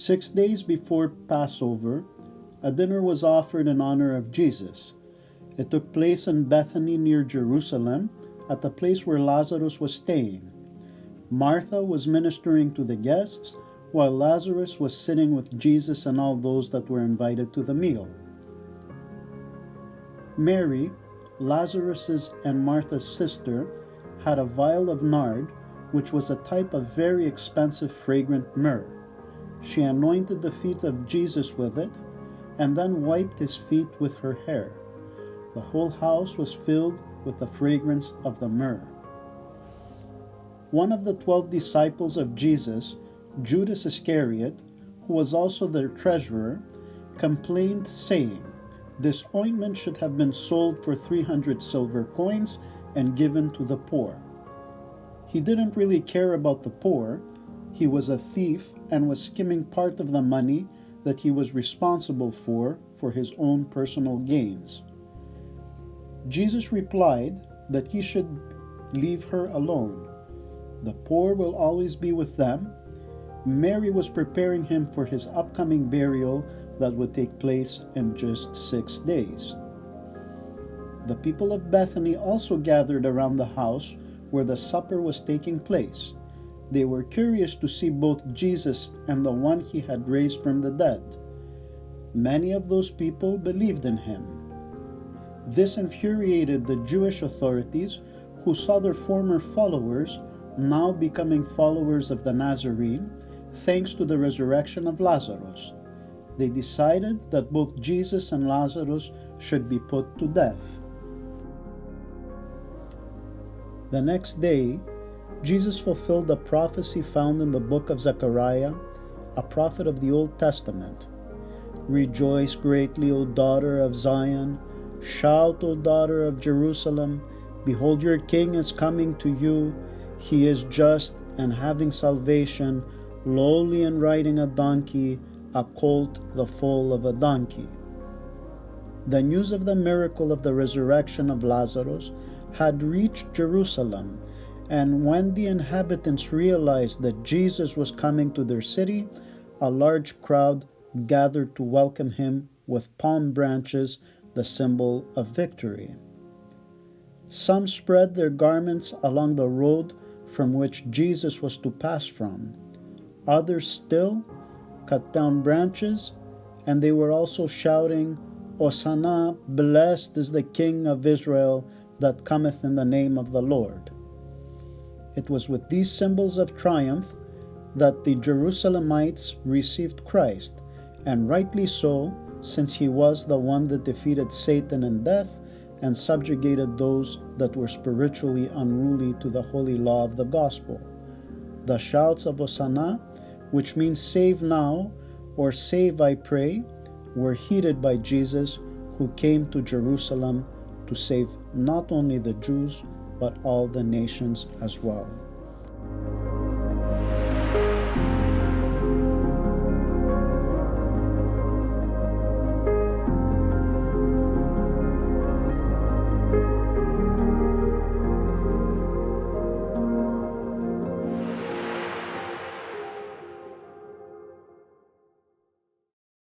6 days before Passover, a dinner was offered in honor of Jesus. It took place in Bethany near Jerusalem, at the place where Lazarus was staying. Martha was ministering to the guests, while Lazarus was sitting with Jesus and all those that were invited to the meal. Mary, Lazarus's and Martha's sister, had a vial of nard, which was a type of very expensive fragrant myrrh. She anointed the feet of Jesus with it, and then wiped his feet with her hair. The whole house was filled with the fragrance of the myrrh. One of the 12 disciples of Jesus, Judas Iscariot, who was also their treasurer, complained, saying, "This ointment should have been sold for 300 silver coins and given to the poor." He didn't really care about the poor. He was a thief and was skimming part of the money that he was responsible for his own personal gains. Jesus replied that he should leave her alone. The poor will always be with them. Mary was preparing him for his upcoming burial that would take place in just 6 days. The people of Bethany also gathered around the house where the supper was taking place. They were curious to see both Jesus and the one he had raised from the dead. Many of those people believed in him. This infuriated the Jewish authorities, who saw their former followers now becoming followers of the Nazarene, thanks to the resurrection of Lazarus. They decided that both Jesus and Lazarus should be put to death. The next day, Jesus fulfilled the prophecy found in the book of Zechariah, a prophet of the Old Testament. "Rejoice greatly, O daughter of Zion. Shout, O daughter of Jerusalem. Behold, your king is coming to you. He is just and having salvation, lowly and riding a donkey, a colt, the foal of a donkey." The news of the miracle of the resurrection of Lazarus had reached Jerusalem, and when the inhabitants realized that Jesus was coming to their city, a large crowd gathered to welcome him with palm branches, the symbol of victory. Some spread their garments along the road from which Jesus was to pass from. Others still cut down branches, and they were also shouting, "Hosanna, blessed is the King of Israel that cometh in the name of the Lord." It was with these symbols of triumph that the Jerusalemites received Christ, and rightly so, since he was the one that defeated Satan and death and subjugated those that were spiritually unruly to the holy law of the gospel. The shouts of Hosanna, which means "save now" or "save, I pray," were heeded by Jesus, who came to Jerusalem to save not only the Jews, but all the nations as well.